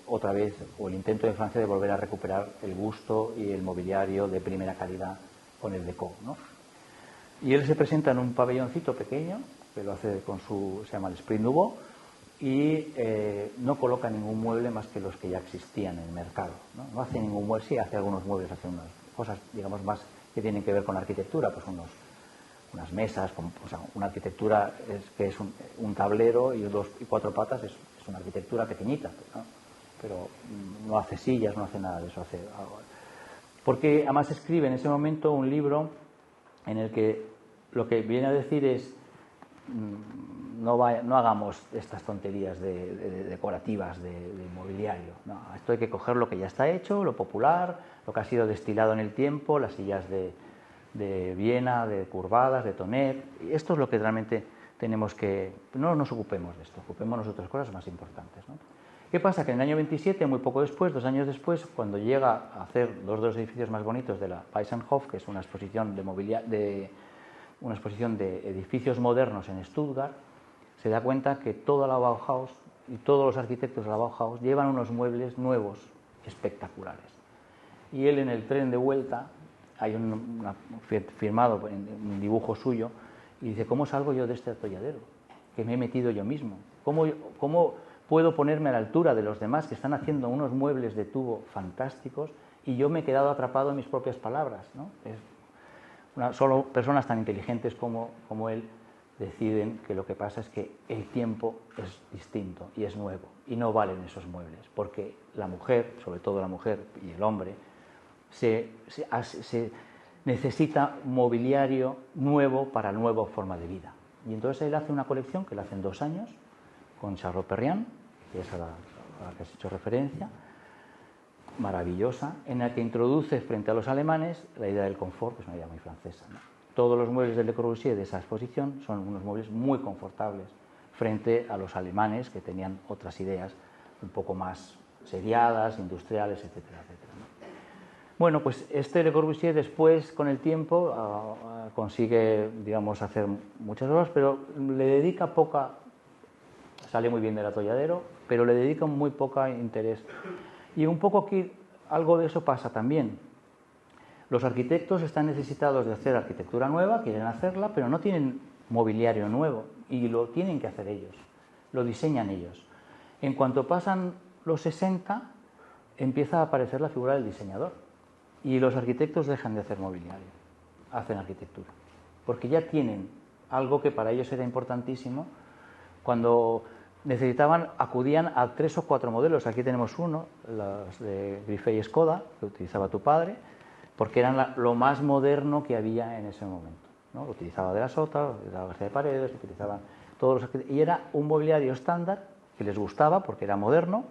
S2: otra vez, o el intento de Francia de volver a recuperar el gusto y el mobiliario de primera calidad con el déco, ¿no? Y él se presenta en un pabelloncito pequeño, que lo hace se llama el Esprit Nouveau, y no coloca ningún mueble más que los que ya existían en el mercado, ¿no? No hace ningún mueble, sí hace algunos muebles, hace unas cosas, digamos, más que tienen que ver con la arquitectura, pues unas mesas, una arquitectura que es un tablero y 2 y 4 patas, es una arquitectura pequeñita, ¿no? Pero no hace sillas, no hace nada de eso, porque además escribe en ese momento un libro en el que lo que viene a decir es no hagamos estas tonterías decorativas de mobiliario, no, esto hay que coger lo que ya está hecho, lo popular, lo que ha sido destilado en el tiempo, las sillas de Viena, de curvadas, de Tonet, y esto es lo que realmente tenemos que... No nos ocupemos de esto, ocupémonos de otras cosas más importantes, ¿no? ¿Qué pasa? Que en el año 27, muy poco después, 2 años después, cuando llega a hacer 2 de los edificios más bonitos de la Weissenhof, que es una exposición una exposición de edificios modernos en Stuttgart, se da cuenta que toda la Bauhaus y todos los arquitectos de la Bauhaus llevan unos muebles nuevos, espectaculares. Y él, en el tren de vuelta, hay firmado un dibujo suyo, y dice: ¿cómo salgo yo de este atolladero que me he metido yo mismo? ¿Cómo puedo ponerme a la altura de los demás que están haciendo unos muebles de tubo fantásticos y yo me he quedado atrapado en mis propias palabras, ¿no? Solo personas tan inteligentes como él deciden que lo que pasa es que el tiempo es distinto y es nuevo y no valen esos muebles, porque la mujer, sobre todo la mujer y el hombre, se necesita mobiliario nuevo para la nueva forma de vida. Y entonces él hace una colección que la hace en 2 años con Charles Perriand, que es a la que has hecho referencia, maravillosa, en la que introduce frente a los alemanes la idea del confort, que es una idea muy francesa, ¿no? Todos los muebles de Le Corbusier de esa exposición son unos muebles muy confortables frente a los alemanes, que tenían otras ideas un poco más seriadas, industriales, etcétera, etcétera, ¿no? Bueno, pues Le Corbusier después, con el tiempo, consigue, digamos, hacer muchas obras, pero le dedica sale muy bien del atolladero, pero le dedica muy poco interés. Y un poco aquí algo de eso pasa también. Los arquitectos están necesitados de hacer arquitectura nueva, quieren hacerla, pero no tienen mobiliario nuevo y lo tienen que hacer ellos, lo diseñan ellos. En cuanto pasan los 60, empieza a aparecer la figura del diseñador y los arquitectos dejan de hacer mobiliario, hacen arquitectura, porque ya tienen algo que para ellos era importantísimo. Cuando necesitaban, acudían a 3 o 4 modelos. Aquí tenemos uno, los de Griffey y Skoda, que utilizaba tu padre, porque eran lo más moderno que había en ese momento, ¿no? Lo utilizaba de la Sota, lo utilizaba García de Paredes, lo utilizaban todos los arquitectos, y era un mobiliario estándar que les gustaba porque era moderno,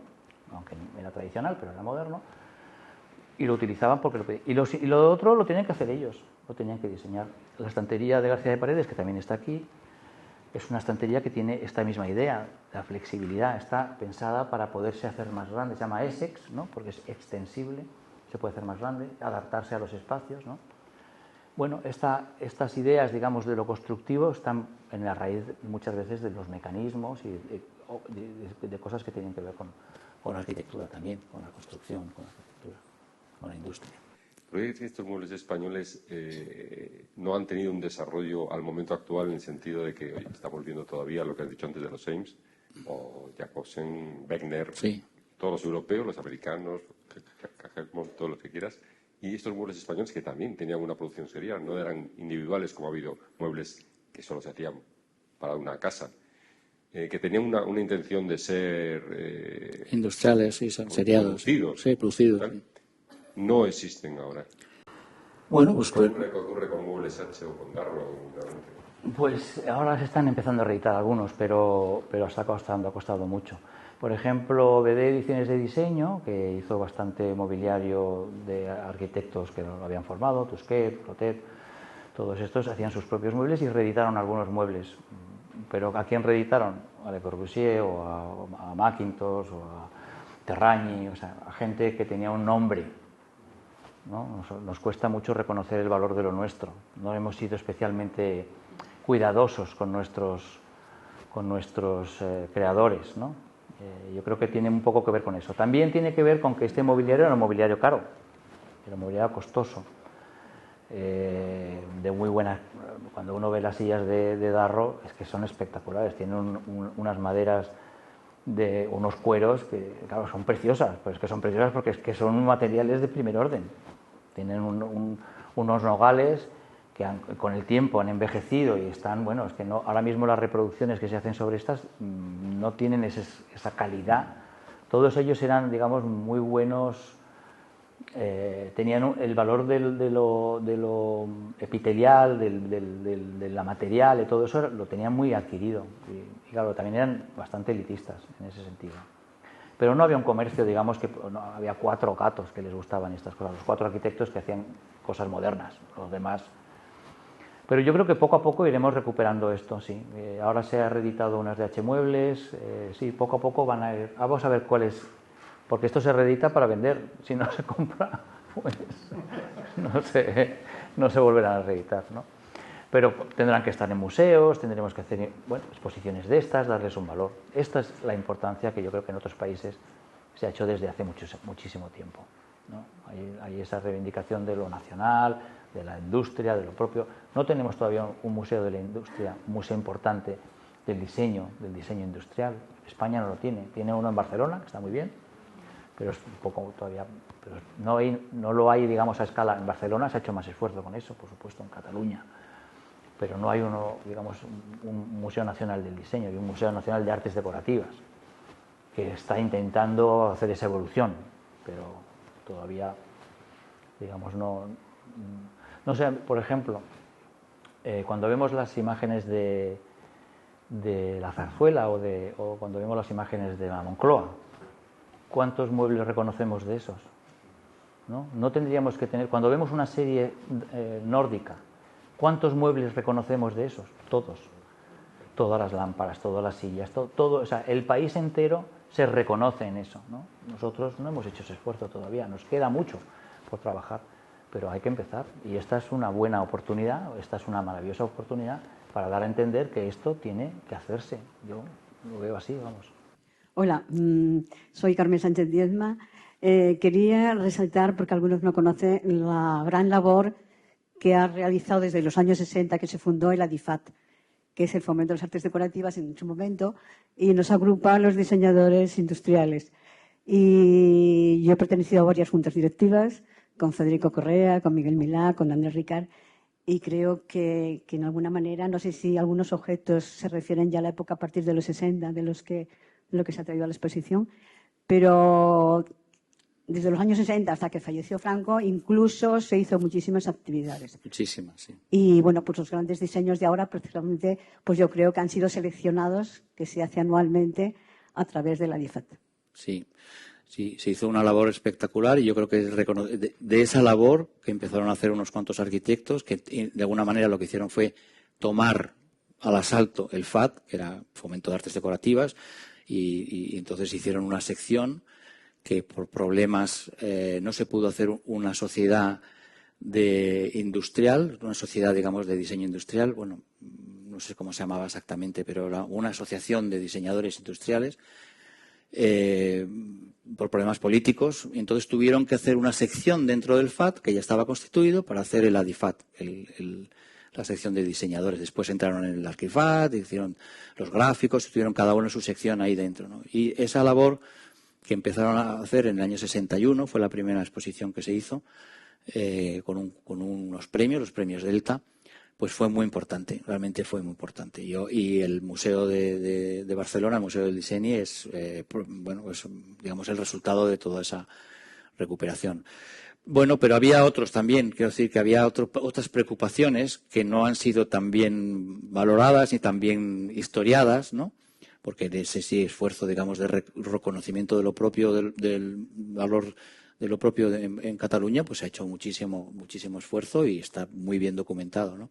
S2: aunque era tradicional, pero era moderno, y lo utilizaban porque y lo otro lo tenían que hacer ellos, lo tenían que diseñar. La estantería de García de Paredes, que también está aquí, es una estantería que tiene esta misma idea, la flexibilidad, está pensada para poderse hacer más grande, se llama Essex, ¿no? Porque es extensible, se puede hacer más grande, adaptarse a los espacios, ¿no? Bueno, estas ideas, digamos, de lo constructivo están en la raíz muchas veces de los mecanismos y de cosas que tienen que ver con la arquitectura también, con la construcción, con la arquitectura, con la industria.
S4: Pero es que estos muebles españoles no han tenido un desarrollo al momento actual en el sentido de que, oye, estamos viendo todavía lo que has dicho antes de los Eames, o Jacobsen, Wegner,
S2: sí,
S4: todos los europeos, los americanos, todo lo que quieras, y estos muebles españoles que también tenían una producción serial, no eran individuales como ha habido muebles que solo se hacían para una casa, que tenían una intención de ser...
S5: industriales, sí, son seriados. Sí, producidos. Sí.
S4: No existen ahora.
S5: Bueno, pues...
S4: ¿Qué ocurre con Muebles H o con Darro?
S2: Pues ahora se están empezando a reeditar algunos, pero ha costado mucho. Por ejemplo, BD Ediciones de Diseño, que hizo bastante mobiliario de arquitectos que lo habían formado, Tusquet, Clotet, todos estos hacían sus propios muebles y reeditaron algunos muebles. Pero ¿a quién reeditaron? A Le Corbusier o a Mackintosh o a Terragni, o sea, a gente que tenía un nombre, ¿no? Nos cuesta mucho reconocer el valor de lo nuestro. No hemos sido especialmente cuidadosos con nuestros creadores, ¿no? Yo creo que tiene un poco que ver con eso. También tiene que ver con que este mobiliario era un mobiliario caro, era un mobiliario costoso, de muy buena. Cuando uno ve las sillas de Darro, es que son espectaculares, tienen unas maderas de unos cueros que, claro, son preciosas, pues que son preciosas porque es que son materiales de primer orden. Tienen unos nogales que con el tiempo han envejecido y están, bueno, es que no, ahora mismo las reproducciones que se hacen sobre estas no tienen esa calidad. Todos ellos eran, digamos, muy buenos, tenían el valor de lo epitelial, de la material, y todo eso lo tenían muy adquirido. Y claro, también eran bastante elitistas en ese sentido. Pero no había un comercio, digamos, que no, había 4 gatos que les gustaban estas cosas, los 4 arquitectos que hacían cosas modernas, los demás. Pero yo creo que poco a poco iremos recuperando esto, sí. Ahora se ha reeditado unas de H Muebles, sí, poco a poco van a ir. Vamos a ver cuál es, porque esto se reedita para vender. Si no se compra, pues no se volverán a reeditar, ¿no? Pero tendrán que estar en museos, tendremos que hacer, bueno, exposiciones de estas, darles un valor. Esta es la importancia que yo creo que en otros países se ha hecho desde hace muchísimo tiempo, ¿no? Hay esa reivindicación de lo nacional, de la industria, de lo propio. No tenemos todavía un museo de la industria, un museo importante del diseño industrial. España no lo tiene. Tiene uno en Barcelona, que está muy bien, pero es un poco todavía... Pero no lo hay, digamos, a escala. En Barcelona se ha hecho más esfuerzo con eso, por supuesto, en Cataluña. Pero no hay uno, digamos, un Museo Nacional del Diseño y un Museo Nacional de Artes Decorativas, que está intentando hacer esa evolución, pero todavía, digamos, no sé, por ejemplo, cuando vemos las imágenes de la Zarzuela o cuando vemos las imágenes de la Moncloa, ¿cuántos muebles reconocemos de esos? No tendríamos que tener, cuando vemos una serie nórdica, ¿cuántos muebles reconocemos de esos? Todos. Todas las lámparas, todas las sillas, todo, o sea, el país entero se reconoce en eso, ¿no? Nosotros no hemos hecho ese esfuerzo todavía, nos queda mucho por trabajar, pero hay que empezar. Y esta es una buena oportunidad, esta es una maravillosa oportunidad para dar a entender que esto tiene que hacerse. Yo lo veo así, vamos.
S6: Hola, soy Carmen Sánchez Diezma. Quería resaltar, porque algunos no conocen, la gran labor que ha realizado desde los años 60 que se fundó el ADIFAT, que es el Fomento de las Artes Decorativas en su momento, y nos agrupa a los diseñadores industriales. Y yo he pertenecido a varias juntas directivas, con Federico Correa, con Miguel Milá, con Andrés Ricard, y creo que en alguna manera, no sé si algunos objetos se refieren ya a la época a partir de los 60, de lo que se ha traído a la exposición, pero desde los años 60 hasta que falleció Franco, incluso se hizo muchísimas actividades.
S5: Muchísimas, sí.
S6: Y bueno, pues los grandes diseños de ahora, precisamente, pues yo creo que han sido seleccionados, que se hace anualmente a través de la ADIFAT.
S5: Sí, se hizo una labor espectacular y yo creo que de esa labor que empezaron a hacer unos cuantos arquitectos que de alguna manera lo que hicieron fue tomar al asalto el FAD, que era Fomento de Artes Decorativas, y entonces hicieron una sección que por problemas no se pudo hacer una sociedad industrial, una sociedad, digamos, de diseño industrial, bueno, no sé cómo se llamaba exactamente, pero era una asociación de diseñadores industriales por problemas políticos. Y entonces tuvieron que hacer una sección dentro del FAT, que ya estaba constituido, para hacer el ADIFAT, la sección de diseñadores. Después entraron en el ARCIFAT, hicieron los gráficos, tuvieron cada uno en su sección ahí dentro, ¿no? Y esa labor que empezaron a hacer en el año 61, fue la primera exposición que se hizo, con unos premios, los premios Delta, pues fue muy importante, realmente fue muy importante. Y el Museo de Barcelona, el Museo del Diseño, es bueno, pues, digamos, el resultado de toda esa recuperación. Bueno, pero había otros también, quiero decir que había otras preocupaciones que no han sido tan bien valoradas ni tan bien historiadas, ¿no? Porque de ese sí esfuerzo, digamos, de reconocimiento de lo propio, del valor de lo propio en Cataluña, pues se ha hecho muchísimo esfuerzo y está muy bien documentado, ¿no?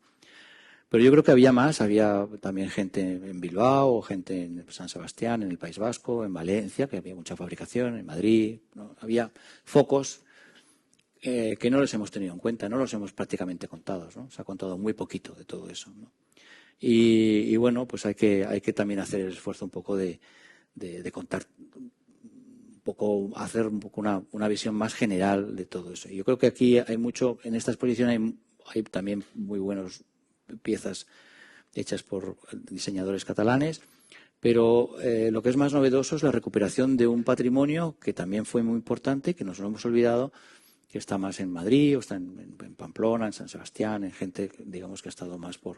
S5: Pero yo creo que había más, había también gente en Bilbao, gente en San Sebastián, en el País Vasco, en Valencia, que había mucha fabricación, en Madrid, ¿no? Había focos que no los hemos tenido en cuenta, no los hemos prácticamente contado, ¿no? Se ha contado muy poquito de todo eso, ¿no? Y bueno, pues hay que también hacer el esfuerzo un poco de contar, un poco, hacer un poco una visión más general de todo eso. Yo creo que aquí hay mucho, en esta exposición hay también muy buenas piezas hechas por diseñadores catalanes, pero lo que es más novedoso es la recuperación de un patrimonio que también fue muy importante, que nos lo hemos olvidado, que está más en Madrid, o está en Pamplona, en San Sebastián, en gente, digamos, que ha estado más por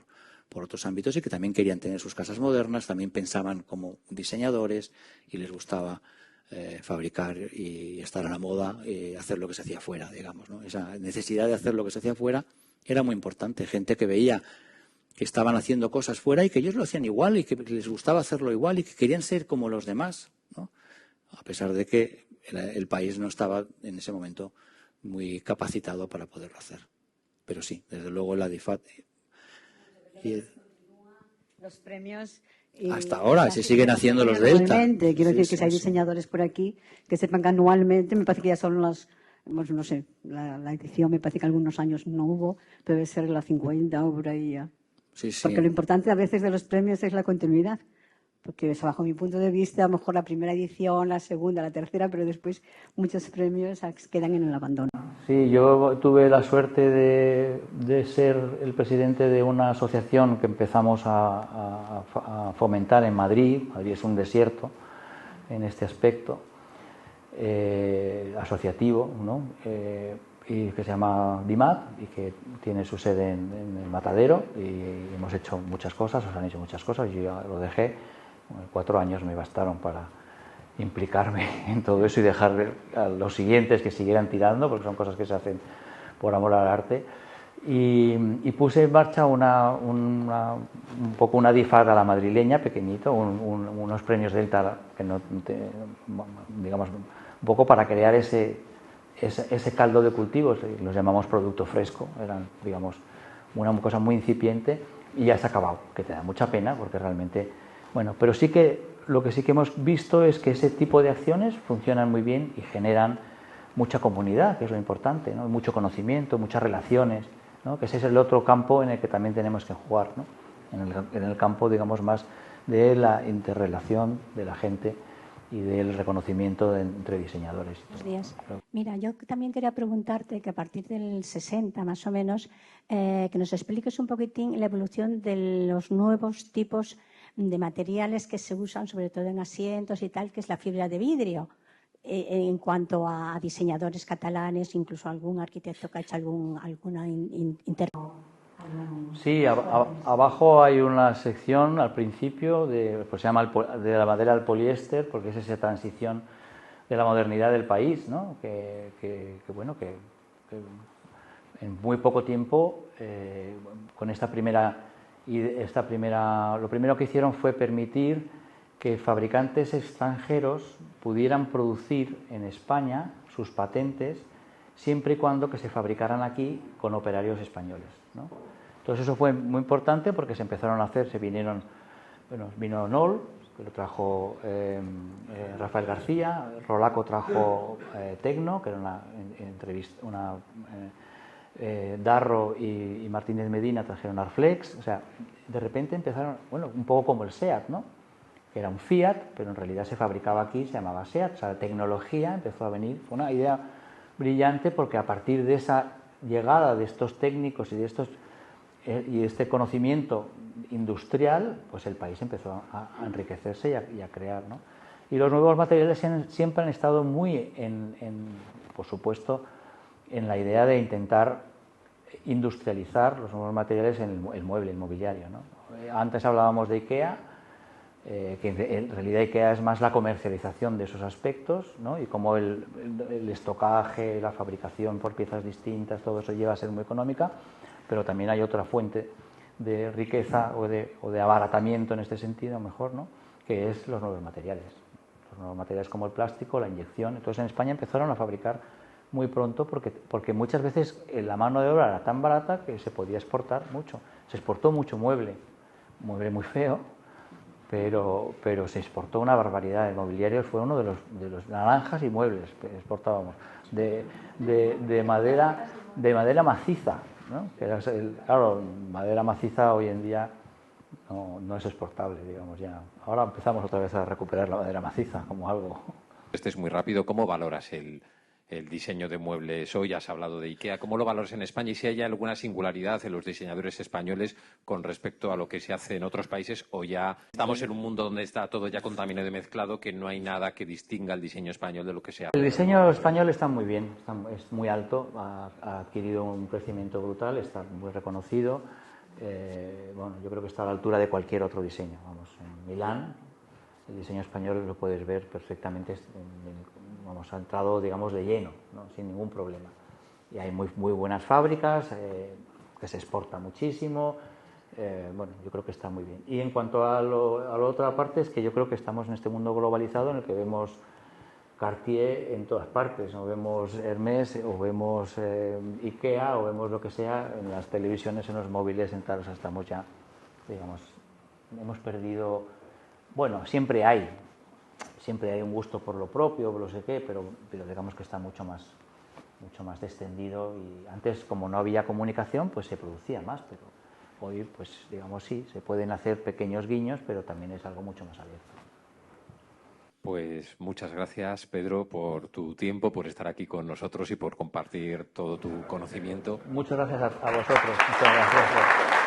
S5: otros ámbitos y que también querían tener sus casas modernas, también pensaban como diseñadores y les gustaba fabricar y estar a la moda y hacer lo que se hacía fuera, digamos, ¿no? Esa necesidad de hacer lo que se hacía fuera era muy importante. Gente que veía que estaban haciendo cosas fuera y que ellos lo hacían igual y que les gustaba hacerlo igual y que querían ser como los demás, ¿no? A pesar de que el país no estaba en ese momento muy capacitado para poderlo hacer. Pero sí, desde luego la ADIFAT
S6: Los premios.
S5: Hasta ahora, se siguen haciendo los Delta.
S6: Anualmente, quiero decir que si hay diseñadores por aquí que sepan que anualmente, me parece que ya son las, pues no sé, la edición me parece que algunos años no hubo, pero debe ser la 50 o por ahí ya.
S5: Sí, sí.
S6: Porque lo importante a veces de los premios es la continuidad. Porque bajo mi punto de vista, a lo mejor la primera edición, la segunda, la tercera, pero después muchos premios quedan en el abandono.
S2: Sí, yo tuve la suerte de ser el presidente de una asociación que empezamos a fomentar en Madrid. Madrid es un desierto en este aspecto asociativo, ¿no? Y que se llama DIMAT y que tiene su sede en el Matadero, y hemos hecho muchas cosas, os han hecho muchas cosas. Yo ya lo dejé, 4 años me bastaron para implicarme en todo eso y dejar a los siguientes que siguieran tirando, porque son cosas que se hacen por amor al arte. Y puse en marcha un poco una DIFAT a la madrileña, pequeñito, unos premios Delta, que no, digamos, un poco para crear ese caldo de cultivos. Los llamamos producto fresco, eran, digamos, una cosa muy incipiente, y ya se ha acabado, que te da mucha pena porque realmente, bueno, pero sí que lo que sí que hemos visto es que ese tipo de acciones funcionan muy bien y generan mucha comunidad, que es lo importante, ¿no? Mucho conocimiento, muchas relaciones, ¿no? Que ese es el otro campo en el que también tenemos que jugar, ¿no? En el campo, digamos, más de la interrelación de la gente y del reconocimiento entre diseñadores.
S7: Buenos días. Mira, yo también quería preguntarte que a partir del 60 más o menos, que nos expliques un poquitín la evolución de los nuevos tipos de materiales que se usan, sobre todo en asientos y tal, que es la fibra de vidrio. En cuanto a diseñadores catalanes, incluso algún arquitecto que ha hecho alguna
S2: Sí, abajo hay una sección al principio pues se llama de la madera al poliéster, porque es esa transición de la modernidad del país, ¿no? Que en muy poco tiempo, con esta primera, lo primero que hicieron fue permitir que fabricantes extranjeros pudieran producir en España sus patentes siempre y cuando que se fabricaran aquí con operarios españoles, ¿no? Entonces eso fue muy importante porque se empezaron a hacer, vino Nol, que lo trajo Rafael García, Rolaco trajo Tecno, que era Darro y Martínez Medina trajeron Arflex. O sea, de repente empezaron, bueno, un poco como el SEAT, ¿no? Que era un Fiat, pero en realidad se fabricaba aquí, se llamaba SEAT. O sea, la tecnología empezó a venir. Fue una idea brillante porque a partir de esa llegada de estos técnicos y de este conocimiento industrial, pues el país empezó a enriquecerse y a crear, ¿no? Y los nuevos materiales siempre han estado muy, por supuesto, en la idea de intentar industrializar los nuevos materiales en el mueble, el mobiliario, ¿no? Antes hablábamos de IKEA, que en realidad IKEA es más la comercialización de esos aspectos, ¿no? Y cómo el estocaje, la fabricación por piezas distintas, todo eso lleva a ser muy económica, pero también hay otra fuente de riqueza o de abaratamiento en este sentido, mejor, ¿no? Que es los nuevos materiales. Los nuevos materiales como el plástico, la inyección. Entonces en España empezaron a fabricar muy pronto porque muchas veces la mano de obra era tan barata que se podía exportar mucho. Se exportó mucho mueble muy feo, pero se exportó una barbaridad. El mobiliario fue uno de los naranjas y muebles que exportábamos de madera maciza, ¿no? Que era claro, madera maciza hoy en día no es exportable, digamos ya. Ahora empezamos otra vez a recuperar la madera maciza como algo.
S1: Este es muy rápido. ¿Cómo valoras el diseño de muebles? Hoy has hablado de IKEA. ¿Cómo lo valoras en España y si hay alguna singularidad en los diseñadores españoles con respecto a lo que se hace en otros países, o ya estamos en un mundo donde está todo ya contaminado y mezclado, que no hay nada que distinga el diseño español de lo que se hace?
S2: El diseño español está muy bien, es muy alto, ha adquirido un crecimiento brutal, está muy reconocido. Bueno, yo creo que está a la altura de cualquier otro diseño. Vamos, en Milán el diseño español lo puedes ver perfectamente, ha entrado, digamos, de lleno, ¿no? Sin ningún problema. Y hay muy buenas fábricas, que se exporta muchísimo. Bueno, yo creo que está muy bien. Y en cuanto a la otra parte, es que yo creo que estamos en este mundo globalizado en el que vemos Cartier en todas partes, ¿no? Vemos Hermès, o vemos IKEA, o vemos lo que sea en las televisiones, en los móviles, en tal. O sea, estamos ya digamos, hemos perdido, bueno, siempre hay un gusto por lo propio, por lo sé qué, pero digamos que está mucho más descendido, y antes, como no había comunicación, pues se producía más, pero hoy, pues digamos, sí, se pueden hacer pequeños guiños, pero también es algo mucho más abierto.
S1: Pues muchas gracias, Pedro, por tu tiempo, por estar aquí con nosotros y por compartir todo tu conocimiento.
S2: Muchas gracias a vosotros. Muchas gracias.